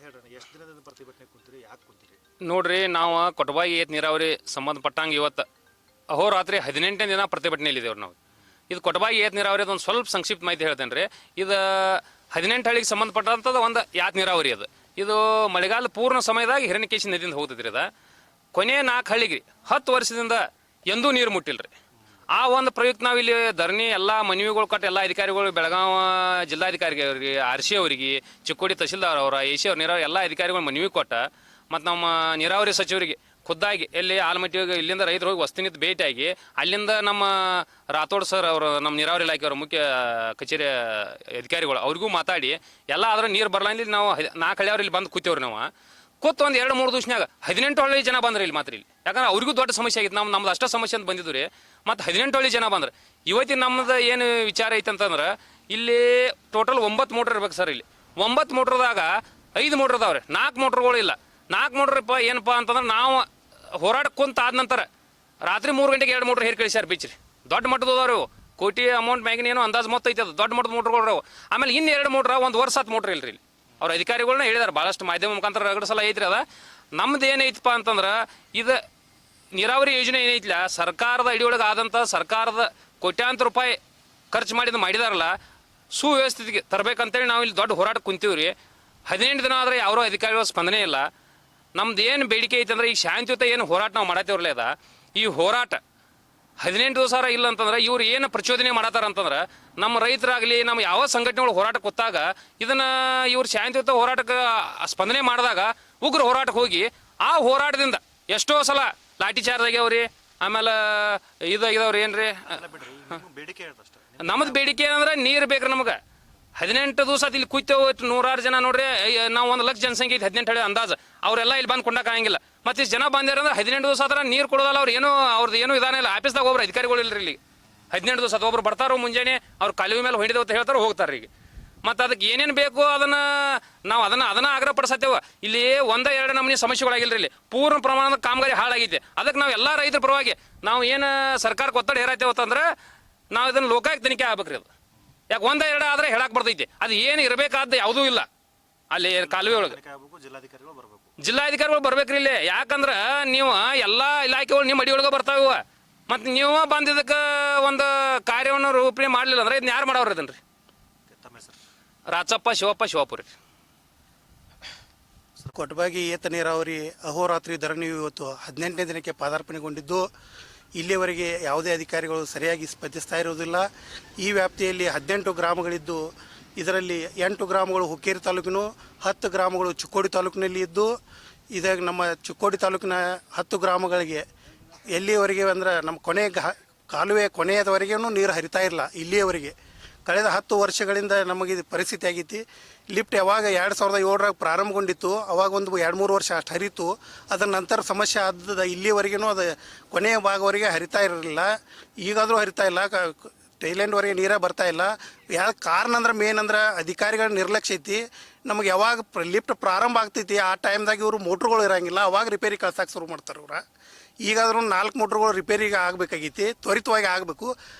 ಹೇಳ್ರಿ, ಎಷ್ಟು ದಿನದಿಂದ ಪ್ರತಿಭಟನೆ ಕುಂತೀರಿ, ಯಾಕೆ ಕುಂತೀರಿ? ನೋಡ್ರಿ, ನಾವು ಕೊಟಬಾಗಿ ಏತ್ ನೀರಾವರಿ ಸಂಬಂಧಪಟ್ಟಂಗೆ ಇವತ್ತು ಅಹೋರಾತ್ರಿ 18ನೇ ದಿನ ಪ್ರತಿಭಟನೆಯಲ್ಲಿದ್ದೇವ್ರಿ ನಾವು. ಇದು ಕೊಟಬಾಗಿ ಏತ್ ನೀರಾವರಿ ಒಂದು ಸ್ವಲ್ಪ ಸಂಕ್ಷಿಪ್ತ ಮಾಹಿತಿ ಹೇಳ್ತೇನೆ ರೀ. ಇದು 18 ಹಳ್ಳಿಗೆ ಸಂಬಂಧಪಟ್ಟಂಥದ್ದು ಒಂದು ಯಾತ್ ನೀರಾವರಿ ಅದು. ಇದು ಮಳೆಗಾಲ ಪೂರ್ಣ ಸಮಯದಾಗ ಹಿರಣ್ಯಕೇಶಿ ನದಿಯಿಂದ ಹೋಗ್ತೈತ್ರಿ. ಅದು ಕೊನೆ 4 ಹಳ್ಳಿಗೆ 10 ವರ್ಷದಿಂದ ಎಂದೂ ನೀರು ಮುಟ್ಟಿಲ್ರಿ. ಆ ಒಂದು ಪ್ರಯುಕ್ತ ನಾವು ಇಲ್ಲಿ ಧರಣಿ ಎಲ್ಲ ಮನವಿಗಳು ಕೊಟ್ಟು ಎಲ್ಲ ಅಧಿಕಾರಿಗಳು, ಬೆಳಗಾವಿ ಜಿಲ್ಲಾಧಿಕಾರಿಗೆ, RC ಅವರಿಗೆ, ಚಿಕ್ಕೋಡಿ ತಹಶೀಲ್ದಾರ್ ಅವರ, AC ಅವ್ರ ನೀರಾವರಿ ಎಲ್ಲ ಅಧಿಕಾರಿಗಳು ಮನವಿ ಕೊಟ್ಟ, ಮತ್ತು ನಮ್ಮ ನೀರಾವರಿ ಸಚಿವರಿಗೆ ಖುದ್ದಾಗಿ ಎಲ್ಲಿ ಆಲಮಟ್ಟಿಗೆ ಇಲ್ಲಿಂದ ರೈತರು ಹೋಗಿ ವಸ್ತಿನಿಂದ ಭೇಟಿಯಾಗಿ, ಅಲ್ಲಿಂದ ನಮ್ಮ ರಾಥೋಡ್ ಸರ್ ಅವರು, ನಮ್ಮ ನೀರಾವರಿ ಇಲಾಖೆಯವರು ಮುಖ್ಯ ಕಚೇರಿ ಅಧಿಕಾರಿಗಳು ಅವ್ರಿಗೂ ಮಾತಾಡಿ ಎಲ್ಲ ಆದ್ರೆ ನೀರು ಬರಲ್ಲ ಇಲ್ಲಿ ನಾವು 4 ಹಳ್ಳಿಯವ್ರು ಇಲ್ಲಿ ಬಂದು ಕೂತೇವ್ರಿ. ನಾವು ಕೂತು ಒಂದು 2-3 ದಿವಸನಾಗ 18 ಹಳ್ಳಿ ಜನ ಬಂದ್ರಿ ಇಲ್ಲಿ ಮಾತ್ರ. ಇಲ್ಲಿ ಯಾಕಂದ್ರೆ ಅವ್ರಿಗೂ ದೊಡ್ಡ ಸಮಸ್ಯೆ ಆಗಿತ್ತು, ನಮ್ದು ಅಷ್ಟ ಸಮಸ್ಯೆ ಅಂತ ಬಂದಿದ್ದು ರೀ. ಮತ್ತು 18 ಹಳ್ಳಿ ಜನ ಬಂದ್ರೆ ಇವತ್ತಿನ ನಮ್ಮದು ಏನು ವಿಚಾರ ಐತೆ ಅಂತಂದ್ರೆ, ಇಲ್ಲಿ ಟೋಟಲ್ 9 ಮೋಟ್ರ್ ಇರ್ಬೇಕು ಸರ್. ಇಲ್ಲಿ 9 ಮೋಟ್ರದಾಗ 5 ಮೋಟ್ರ್ ಅದಾವ್ರಿ, 4 ಮೋಟ್ರ್ಗಳು ಇಲ್ಲ. 4 ಮೋಟ್ರಪ್ಪ ಏನಪ್ಪ ಅಂತಂದ್ರೆ ನಾವು ಹೋರಾಟ ಕುಂತ ಆದ ನಂತರ ರಾತ್ರಿ 3 ಗಂಟೆಗೆ 2 ಮೋಟ್ರ್ ಹೇರ್ ಕಳಿಸ್ಯಾರ ಬೀಚ್ರಿ. ದೊಡ್ಡ ಮಟ್ಟದವ್ರಿ ಅವು, ಕೋಟಿ ಅಮೌಂಟ್ ಮ್ಯಾಗಿನ ಏನೋ ಅಂದಾಜು ಮೊತ್ತ ಐತೆ, ಅದು ದೊಡ್ಡ ಮಟ್ಟದ ಮೋಟ್ರ್ಗಳು ಅವು. ಆಮೇಲೆ ಇನ್ನು 2 ಮೋಟ್ರ್ 1 ವರ್ಷ ಆತ್ ಮೋಟ್ರ್ ಇಲ್ರಿ. ಇಲ್ಲಿ ಅವ್ರ ಅಧಿಕಾರಿಗಳನ್ನ ಹೇಳಿದಾರೆ, ಭಾಳಷ್ಟು ಮಾಧ್ಯಮ ಮುಖಾಂತರ ರಗಡ ಸಲ ಐತ್ರಿ. ಅದ ನಮ್ದು ಏನೈತಪ್ಪ ಅಂತಂದ್ರೆ, ಇದು ನೀರಾವರಿ ಯೋಜನೆ ಏನೈತಿಲ್ಲ, ಸರ್ಕಾರದ ಅಡಿಯೊಳಗೆ ಆದಂಥ ಸರ್ಕಾರದ ಕೋಟ್ಯಾಂತರ ರೂಪಾಯಿ ಖರ್ಚು ಮಾಡಿದಾರಲ್ಲ, ಸುವ್ಯವಸ್ಥೆಗೆ ತರಬೇಕಂತೇಳಿ ನಾವು ಇಲ್ಲಿ ದೊಡ್ಡ ಹೋರಾಟ ಕುಂತೀವಿ ರೀ. 18 ದಿನ ಆದರೆ ಯಾರೋ ಅಧಿಕಾರಿಗಳ ಸ್ಪಂದನೆ ಇಲ್ಲ. ನಮ್ದು ಏನು ಬೇಡಿಕೆ ಐತೆ ಅಂದ್ರೆ, ಈಗ ಶಾಂತಿಯುತ ಏನು ಹೋರಾಟ ನಾವು ಮಾಡತ್ತೇವ್ರಲ್ಲ, ಅದ ಈ ಹೋರಾಟ 18 ದಿವಸ ಇಲ್ಲ ಅಂತಂದ್ರೆ ಇವ್ರು ಏನು ಪ್ರಚೋದನೆ ಮಾಡತ್ತಾರ ಅಂತಂದ್ರೆ, ನಮ್ಮ ರೈತರಾಗಲಿ ನಮ್ಮ ಯಾವ ಸಂಘಟನೆಗಳು ಹೋರಾಟ ಕೂತಾಗ ಇದನ್ನು ಇವ್ರು ಶಾಂತಿಯುತ ಹೋರಾಟಕ್ಕೆ ಸ್ಪಂದನೆ ಮಾಡಿದಾಗ ಉಗ್ರ ಹೋರಾಟಕ್ಕೆ ಹೋಗಿ ಆ ಹೋರಾಟದಿಂದ ಎಷ್ಟೋ ಸಲ ಲಾಠಿ ಚಾರ್ಜ್ ಆಗ್ಯಾವ್ರಿ. ಆಮೇಲೆ ಇದಾಗಿದವ್ರಿ ಏನ್ರಿ, ಬೇಡಿಕೆ ಹೇಳ್ದಷ್ಟೇ. ನಮ್ಮದು ಬೇಡಿಕೆ ಏನಂದ್ರೆ ನೀರು ಬೇಕ್ರಿ ನಮಗೆ. 18 ದಿವಸ ಇಲ್ಲಿ ಕೂತೇವೆ, 100 ಜನ ನೋಡ್ರಿ. ನಾವು 1 ಲಕ್ಷ ಜನಸಂಖ್ಯೆ ಐತೆ 18 ಹಳ್ಳಿ ಅಂದಾಜು. ಅವರೆಲ್ಲ ಇಲ್ಲಿ ಬಂದು ಕೊಂಡಕ್ಕಾಗಂಗಿಲ್ಲ. ಮತ್ತು ಇಷ್ಟು ಜನ ಬಂದಿರಂದ್ರೆ 18 ದಿವಸ ಆದ್ರೆ ನೀರು ಕೊಡೋದಲ್ಲ. ಅವ್ರು ಏನೋ ಅವ್ರದ್ದು ಏನೂ ಇದಾನೆ ಇಲ್ಲ. ಆಫೀಸ್ದಾಗ ಒಬ್ರು ಅಧಿಕಾರಿಗಳು ಇಲ್ಲರಿ ಇಲ್ಲಿ 18 ದಿವಸ. ಒಬ್ರು ಬರ್ತಾರೋ ಮುಂಜಾನೆ, ಅವ್ರು ಕಾಲುವೆ ಮೇಲೆ ಹೊಂಡಿದೇವು ಅಂತ ಹೇಳ್ತಾರೆ, ಹೋಗ್ತಾರೆ ಈಗ. ಮತ್ತು ಅದಕ್ಕೆ ಏನೇನು ಬೇಕು ನಾವು ಅದನ್ನ ಆಗ್ರಹ ಪಡಿಸತ್ತೇವೆ. ಇಲ್ಲಿ 1-2 ನಮೂನಿ ಸಮಸ್ಯೆಗಳಾಗಿಲ್ರಿ. ಇಲ್ಲಿ ಪೂರ್ಣ ಪ್ರಮಾಣದ ಕಾಮಗಾರಿ ಹಾಳಾಗೈತೆ. ಅದಕ್ಕೆ ನಾವು ಎಲ್ಲ ರೈತರ ಪರವಾಗಿ ನಾವು ಏನು ಸರ್ಕಾರಕ್ಕೆ ಒತ್ತಡ ಹೇರಾಯ್ತೇವೆ ಅಂತಂದ್ರೆ, ನಾವು ಇದನ್ನು ಲೋಕಾಯುಕ್ತ ತನಿಖೆ ಆಗ್ಬೇಕ್ರಿ. ಅದು ಯಾಕೆ 1-2 ಆದರೆ ಹೇಳಕ್ಕೆ ಬರ್ತೈತಿ. ಅದು ಏನು ಇರಬೇಕಾದ ಯಾವುದೂ ಇಲ್ಲ ಅಲ್ಲಿ ಕಾಲುವೆ ಒಳಗೆ. ಜಿಲ್ಲಾಧಿಕಾರಿಗಳು ಬರ್ಬೇಕ್ರಿ ಇಲ್ಲಿ. ಯಾಕಂದ್ರೆ ನೀವು ಎಲ್ಲ ಇಲಾಖೆಗಳು ನಿಮ್ಮ ಅಡಿಯೊಳಗೆ ಬರ್ತಾವ. ಮತ್ತು ನೀವು ಬಂದಿದ್ದಕ್ಕೆ ಒಂದು ಕಾರ್ಯವನ್ನು ರೂಪಣೆ ಮಾಡಲಿಲ್ಲ ಅಂದ್ರೆ ಇದನ್ನ ಯಾರು ಮಾಡೋರು ಇದನ್ರಿ? ರಾಚಪ್ಪ ಶಿವಪುರಿ. ಕೊಟಬಾಗಿ ಏತ ನೀರಾವರಿ ಅಹೋರಾತ್ರಿ ಧರಣಿ ಇವತ್ತು 18ನೇ ದಿನಕ್ಕೆ ಪಾದಾರ್ಪಣೆಗೊಂಡಿದ್ದು, ಇಲ್ಲಿಯವರೆಗೆ ಯಾವುದೇ ಅಧಿಕಾರಿಗಳು ಸರಿಯಾಗಿ ಸ್ಪಂದಿಸ್ತಾ ಇರುವುದಿಲ್ಲ. ಈ ವ್ಯಾಪ್ತಿಯಲ್ಲಿ 18 ಗ್ರಾಮಗಳಿದ್ದು, ಇದರಲ್ಲಿ 8 ಗ್ರಾಮಗಳು ಹುಕ್ಕೇರಿ ತಾಲೂಕಿನ, 10 ಗ್ರಾಮಗಳು ಚಿಕ್ಕೋಡಿ ತಾಲೂಕಿನಲ್ಲಿ ಇದ್ದು, ಇದಾಗ ನಮ್ಮ ಚಿಕ್ಕೋಡಿ ತಾಲೂಕಿನ 10 ಗ್ರಾಮಗಳಿಗೆ ಎಲ್ಲಿಯವರೆಗೆ ಅಂದ್ರೆ ನಮ್ಮ ಕಾಲುವೆ ಕೊನೆಯದವರೆಗೂ ನೀರು ಹರಿತಾ ಇಲ್ಲ. ಇಲ್ಲಿಯವರೆಗೆ ಕಳೆದ 10 ವರ್ಷಗಳಿಂದ ನಮಗೆ ಇದು ಪರಿಸ್ಥಿತಿ ಆಗೈತಿ. ಲಿಫ್ಟ್ ಯಾವಾಗ 2007 ಪ್ರಾರಂಭಗೊಂಡಿತ್ತು, ಅವಾಗ ಒಂದು 2-3 ವರ್ಷ ಅಷ್ಟು ಹರಿತು. ಅದರ ನಂತರ ಸಮಸ್ಯೆ ಆದ ಇಲ್ಲಿವರೆಗೂ ಅದು ಕೊನೆಯ ಭಾಗವರೆಗೆ ಹರಿತಾ ಇರಲಿಲ್ಲ. ಈಗಾದರೂ ಹರಿತಾ ಇಲ್ಲ, ಟೈಲೆಂಡ್ವರೆಗೆ ನೀರೇ ಬರ್ತಾ ಇಲ್ಲ. ಯಾವ ಕಾರಣ ಅಂದ್ರೆ ಮೇನ್ ಅಂದ್ರೆ ಅಧಿಕಾರಿಗಳ ನಿರ್ಲಕ್ಷ್ಯ ಐತಿ. ನಮಗೆ ಯಾವಾಗ ಲಿಫ್ಟ್ ಪ್ರಾರಂಭ ಆಗ್ತೈತಿ ಆ ಟೈಮ್ದಾಗ ಇವರು ಮೋಟ್ರುಗಳು ಇರೋಂಗಿಲ್ಲ, ಅವಾಗ ರಿಪೇರಿ ಕಳ್ಸಕ್ಕೆ ಶುರು ಮಾಡ್ತಾರೆ ಇವ್ರು. ಈಗಾದರೂ 4 ಮೋಟ್ರುಗಳು ರಿಪೇರಿಗೆ ಆಗಬೇಕಾಗೈತಿ, ತ್ವರಿತವಾಗಿ ಆಗಬೇಕು.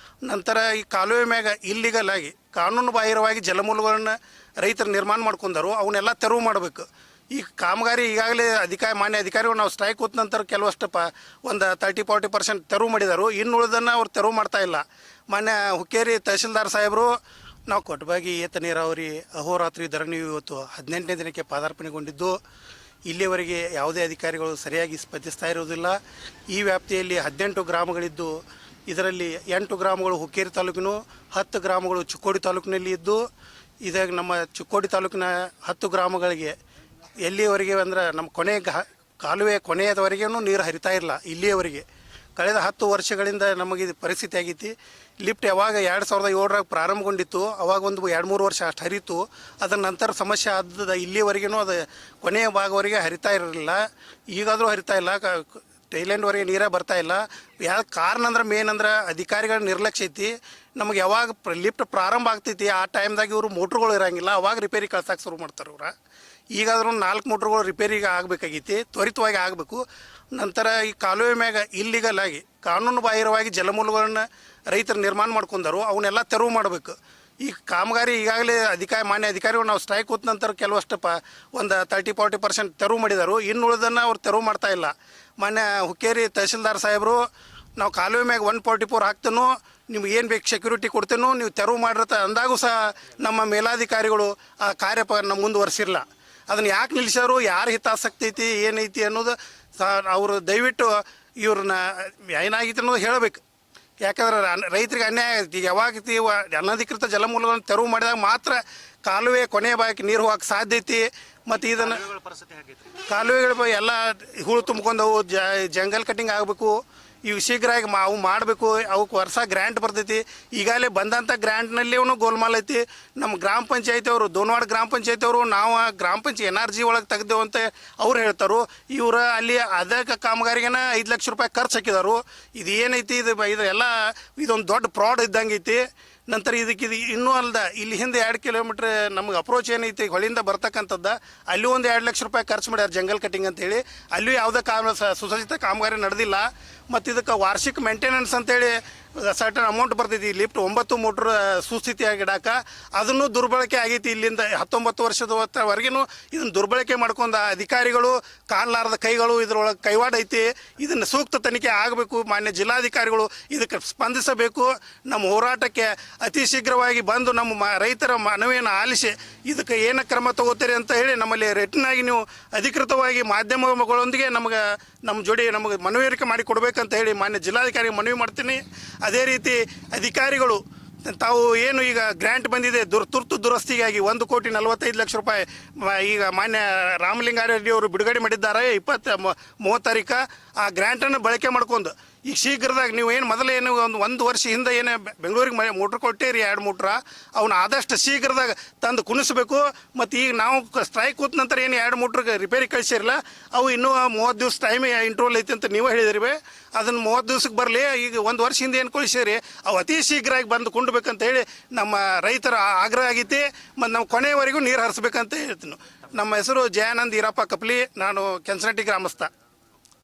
ನಂತರ ಈ ಕಾಲುವೆ ಮ್ಯಾಗ ಇಲ್ಲಿಗಲ್ ಆಗಿ ಕಾನೂನು ಬಾಹಿರವಾಗಿ ಜಲಮೂಲಗಳನ್ನ ರೈತರು ನಿರ್ಮಾಣ ಮಾಡ್ಕೊಂಡರು, ಅವನ್ನೆಲ್ಲ ತೆರವು ಮಾಡಬೇಕು. ಈ ಕಾಮಗಾರಿ ಈಗಾಗಲೇ ಮಾನ್ಯ ಅಧಿಕಾರಿಗಳು ನಾವು ಸ್ಟ್ರೈಕ್ ಕೂತ ನಂತರ ಕೆಲವಷ್ಟು ಒಂದು 30-40% ತೆರವು ಮಾಡಿದರು. ಇನ್ನು ಉಳಿದನ್ನು ಅವ್ರು ತೆರವು ಮಾಡ್ತಾ ಇಲ್ಲ. ಮಾನ್ಯ ಹುಕ್ಕೇರಿ ತಹಶೀಲ್ದಾರ್ ಸಾಹೇಬರು, ನಾವು ಕೊಟಬಾಗಿ ಏತ ನೀರಾವರಿ ಅಹೋರಾತ್ರಿ ಧರಣಿ ಇವತ್ತು 18ನೇ ದಿನಕ್ಕೆ ಪಾದಾರ್ಪಣೆಗೊಂಡಿದ್ದು, ಇಲ್ಲಿಯವರೆಗೆ ಯಾವುದೇ ಅಧಿಕಾರಿಗಳು ಸರಿಯಾಗಿ ಸ್ಪಂದಿಸ್ತಾ ಇರುವುದಿಲ್ಲ. ಈ ವ್ಯಾಪ್ತಿಯಲ್ಲಿ 18 ಗ್ರಾಮಗಳಿದ್ದು, ಇದರಲ್ಲಿ 8 ಗ್ರಾಮಗಳು ಹುಕ್ಕೇರಿ ತಾಲೂಕಿನ, 10 ಗ್ರಾಮಗಳು ಚಿಕ್ಕೋಡಿ ತಾಲೂಕಿನಲ್ಲಿ ಇದ್ದು, ಇದಾಗ ನಮ್ಮ ಚಿಕ್ಕೋಡಿ ತಾಲೂಕಿನ 10 ಗ್ರಾಮಗಳಿಗೆ ಎಲ್ಲಿಯವರೆಗೆ ಅಂದ್ರೆ ನಮ್ಮ ಕಾಲುವೆ ಕೊನೆಯದವರೆಗೂ ನೀರು ಹರಿತಾ ಇಲ್ಲ. ಇಲ್ಲಿಯವರೆಗೆ ಕಳೆದ 10 ವರ್ಷಗಳಿಂದ ನಮಗೆ ಇದು ಪರಿಸ್ಥಿತಿ ಆಗೈತಿ. ಲಿಫ್ಟ್ ಯಾವಾಗ 2007 ಪ್ರಾರಂಭಗೊಂಡಿತ್ತು, ಅವಾಗ ಒಂದು 2-3 ವರ್ಷ ಅಷ್ಟು ಹರಿತು. ಅದರ ನಂತರ ಸಮಸ್ಯೆ ಆದ ಇಲ್ಲಿವರೆಗೂ ಅದು ಕೊನೆಯ ಭಾಗವರೆಗೆ ಹರಿತಾ ಇರಲಿಲ್ಲ. ಈಗಾದರೂ ಹರಿತಾ ಇಲ್ಲ, ಟೈಲೆಂಡ್ವರೆಗೆ ನೀರೇ ಬರ್ತಾ ಇಲ್ಲ. ಯಾವ ಕಾರಣ ಅಂದ್ರೆ ಮೇನ್ ಅಂದ್ರೆ ಅಧಿಕಾರಿಗಳ ನಿರ್ಲಕ್ಷ್ಯ ಐತಿ. ನಮಗೆ ಯಾವಾಗ ಲಿಫ್ಟ್ ಪ್ರಾರಂಭ ಆಗ್ತೈತಿ ಆ ಟೈಮ್ದಾಗ ಇವರು ಮೋಟ್ರುಗಳು ಇರೋಂಗಿಲ್ಲ, ಅವಾಗ ರಿಪೇರಿ ಕಳ್ಸಕ್ಕೆ ಶುರು ಮಾಡ್ತಾರೆ ಇವ್ರು. ಈಗಾದರೂ 4 ಮೋಟ್ರುಗಳು ರಿಪೇರಿಗೆ ಆಗಬೇಕಾಗೈತಿ, ತ್ವರಿತವಾಗಿ ಆಗಬೇಕು. ನಂತರ ಈ ಕಾಲುವೆ ಮ್ಯಾಗ ಇಲ್ಲಿಗಲ್ ಆಗಿ ಕಾನೂನು ಬಾಹಿರವಾಗಿ ಜಲಮೂಲಗಳನ್ನ ರೈತರು ನಿರ್ಮಾಣ ಮಾಡ್ಕೊಂಡರು, ಅವನ್ನೆಲ್ಲ ತೆರವು ಮಾಡಬೇಕು. ಈ ಕಾಮಗಾರಿ ಈಗಾಗಲೇ ಮಾನ್ಯ ಅಧಿಕಾರಿಗಳು ನಾವು ಸ್ಟ್ರೈಕ್ ಕೂತ ನಂತರ ಕೆಲವಷ್ಟು ಒಂದು 30-40% ತೆರವು ಮಾಡಿದರು. ಇನ್ನು ಉಳಿದನ್ನು ಅವ್ರು ತೆರವು ಮಾಡ್ತಾ ಇಲ್ಲ. ಮಾನ್ಯ ಹುಕ್ಕೇರಿ ತಹಸೀಲ್ದಾರ್ ಸಾಹೇಬರು ನಾವು ಕಾಲುವೆ ಮ್ಯಾಗ 144 ಹಾಕ್ತೇನೋ, ನಿಮ್ಗೆ ಏನು ಬೇಕು ಸೆಕ್ಯೂರಿಟಿ ಕೊಡ್ತೇನೋ, ನೀವು ತೆರವು ಮಾಡಿರತ್ತ ಅಂದಾಗೂ ಸಹ ನಮ್ಮ ಮೇಲಾಧಿಕಾರಿಗಳು ಆ ಕಾರ್ಯ ಮುಂದುವರಿಸಿರಲ್ಲ. ಅದನ್ನು ಯಾಕೆ ನಿಲ್ಲಿಸ್ಯಾರು, ಯಾರು ಹಿತಾಸಕ್ತಿ ಐತಿ ಏನೈತಿ ಅನ್ನೋದು ಸಹ ಅವರು ದಯವಿಟ್ಟು ಇವ್ರನ್ನ ಏನಾಗಿತ್ತು ಅನ್ನೋದು ಹೇಳಬೇಕು. ಯಾಕಂದ್ರೆ ರೈತರಿಗೆ ಅನ್ಯಾಯ ಆಗೈತಿ. ಯಾವಾಗ ಅನಧಿಕೃತ ಜಲಮೂಲಗಳನ್ನು ತೆರವು ಮಾಡಿದಾಗ ಮಾತ್ರ ಕಾಲುವೆ ಕೊನೆಯ ಭಾಗಕ್ಕೆ ನೀರು ಹೋಗಕ್ಕೆ ಸಾಧ್ಯ ಐತಿ. ಮತ್ತು ಇದನ್ನು ಪರಿಸ್ಥಿತಿ ಹೇಗೈತಿ? ಕಾಲುವೆಗಳು ಎಲ್ಲ ಹೂಳು ತುಂಬ್ಕೊಂಡವು, ಜಂಗಲ್ ಕಟಿಂಗ್ ಆಗಬೇಕು. ಇವು ಶೀಘ್ರವಾಗಿ ಅವು ಮಾಡಬೇಕು. ಅವಕ್ಕೆ ವರ್ಷ ಗ್ರ್ಯಾಂಟ್ ಬರ್ತೈತಿ. ಈಗಾಗಲೇ ಬಂದಂಥ ಗ್ರ್ಯಾಂಟ್ನಲ್ಲಿ ಅವನು ಗೋಲ್ಮಾಲ್ ಐತಿ. ನಮ್ಮ ಗ್ರಾಮ ಪಂಚಾಯತಿ ಅವರು, ದೋನವಾಡ ಗ್ರಾಮ ಪಂಚಾಯತಿ ಅವರು, ನಾವು ಗ್ರಾಮ ಪಂಚಾಯತ್ NRG ಒಳಗೆ ತೆಗ್ದೇವು ಅಂತ ಅವ್ರು ಹೇಳ್ತಾರೆ. ಇವರು ಅಲ್ಲಿ ಅದಕ್ಕೆ ಕಾಮಗಾರಿಗೆನ 5 ಲಕ್ಷ ರೂಪಾಯಿ ಖರ್ಚು ಹಾಕಿದಾರು. ಇದು ಏನೈತಿ, ಇದೆಲ್ಲ ಇದೊಂದು ದೊಡ್ಡ ಫ್ರಾಡ್ ಇದ್ದಂಗೆ ಐತಿ. ನಂತರ ಇದು ಇನ್ನೂ ಅಲ್ದ, ಇಲ್ಲಿ ಹಿಂದೆ 2 ಕಿಲೋಮೀಟ್ರ್ ನಮಗೆ ಅಪ್ರೋಚ್ ಏನೈತಿ ಹೊಳಿಂದ ಬರ್ತಕ್ಕಂಥದ್ದು, ಅಲ್ಲಿ ಒಂದು 2 ಲಕ್ಷ ರೂಪಾಯಿ ಖರ್ಚು ಮಾಡ್ಯಾರ ಜಂಗಲ್ ಕಟಿಂಗ್ ಅಂತೇಳಿ. ಅಲ್ಲೂ ಯಾವುದೇ ಸುಸಜ್ಜಿತ ಕಾಮಗಾರಿ ನಡೆದಿಲ್ಲ. ಮತ್ತು ಇದಕ್ಕೆ ವಾರ್ಷಿಕ ಮೇಂಟೆನೆನ್ಸ್ ಅಂತೇಳಿ ಸರ್ಟನ್ ಅಮೌಂಟ್ ಬರ್ತೈತಿ. ಲಿಫ್ಟ್ 9 ಮೋಟ್ರ್ ಸುಸ್ಥಿತಿಯಾಗಿ ಇಡಾಕ ಅದನ್ನು ದುರ್ಬಳಕೆ ಆಗೈತಿ. ಇಲ್ಲಿಂದ 19 ವರ್ಷದವರೆಗೂ ಇದನ್ನು ದುರ್ಬಳಕೆ ಮಾಡ್ಕೊಂಡ ಅಧಿಕಾರಿಗಳು, ಕಾಣಲಾರದ ಕೈಗಳು ಇದರೊಳಗೆ ಕೈವಾಡ ಐತಿ. ಇದನ್ನು ಸೂಕ್ತ ತನಿಖೆ ಆಗಬೇಕು. ಮಾನ್ಯ ಜಿಲ್ಲಾಧಿಕಾರಿಗಳು ಇದಕ್ಕೆ ಸ್ಪಂದಿಸಬೇಕು. ನಮ್ಮ ಹೋರಾಟಕ್ಕೆ ಅತಿ ಶೀಘ್ರವಾಗಿ ಬಂದು ನಮ್ಮ ರೈತರ ಮನವಿಯನ್ನು ಆಲಿಸಿ ಇದಕ್ಕೆ ಏನು ಕ್ರಮ ತಗೋತೀರಿ ಅಂತ ಹೇಳಿ ನಮ್ಮಲ್ಲಿ ರಿಟರ್ನಾಗಿ ನೀವು ಅಧಿಕೃತವಾಗಿ ಮಾಧ್ಯಮಗಳೊಂದಿಗೆ ನಮ್ಮ ಜೋಡಿ ನಮಗೆ ಮನವರಿಕೆ ಮಾಡಿ ಕೊಡಬೇಕಂತ ಹೇಳಿ ಮಾನ್ಯ ಜಿಲ್ಲಾಧಿಕಾರಿಗೆ ಮನವಿ ಮಾಡ್ತೀನಿ. ಅದೇ ರೀತಿ ಅಧಿಕಾರಿಗಳು ತಾವು ಏನು ಈಗ ಗ್ರ್ಯಾಂಟ್ ಬಂದಿದೆ ತುರ್ತು ದುರಸ್ತಿಗಾಗಿ 1,45 ಲಕ್ಷ ರೂಪಾಯಿ ಈಗ ಮಾನ್ಯ ರಾಮಲಿಂಗಾರೆಡ್ಡಿ ಅವರು ಬಿಡುಗಡೆ ಮಾಡಿದ್ದಾರೆ 30 ತಾರೀಕು. ಆ ಗ್ರ್ಯಾಂಟನ್ನು ಬಳಕೆ ಮಾಡ್ಕೊಂಡು ಈಗ ಶೀಘ್ರದಾಗ ನೀವು ಏನು ಮೊದಲೇನು ಒಂದು ವರ್ಷ ಹಿಂದೆ ಏನೇ ಬೆಂಗಳೂರಿಗೆ ಮೋಟ್ರ್ ಕೊಟ್ಟೇರಿ 2 ಮೋಟ್ರ, ಅವನ್ನ ಆದಷ್ಟು ಶೀಘ್ರದಾಗ ತಂದು ಕುಣಿಸ್ಬೇಕು. ಮತ್ತು ಈಗ ನಾವು ಸ್ಟ್ರೈಕ್ ಕೂತ ನಂತರ ಏನು 2 ಮೋಟ್ರಿಗೆ ರಿಪೇರಿ ಕಳಿಸಿರಲ್ಲ, ಅವು ಇನ್ನೂ 30 ದಿವಸ ಟೈಮ್ ಇಂಟ್ರೋಲ್ ಐತಿ ಅಂತ ನೀವು ಹೇಳಿದ್ರಿ. ಅದನ್ನು 30 ದಿವ್ಸಕ್ಕೆ ಬರಲಿ. ಈಗ 1 ವರ್ಷ ಹಿಂದೆ ಏನು ಕಳಿಸಿರಿ ಅವು ಅತಿ ಶೀಘ್ರವಾಗಿ ಬಂದು ಕೊಂಡ್ಬೇಕಂತ ಹೇಳಿ ನಮ್ಮ ರೈತರ ಆಗ್ರಹ ಆಗೈತಿ. ಮತ್ತು ನಾವು ಕೊನೆಯವರೆಗೂ ನೀರು ಹರಿಸ್ಬೇಕಂತ ಹೇಳ್ತೀನಿ. ನಮ್ಮ ಹೆಸರು ಜಯಾನಂದ್ ಈರಪ್ಪ ಕಪ್ಲಿ, ನಾನು ಕೆಂಚನಟ್ಟಿ ಗ್ರಾಮಸ್ಥ.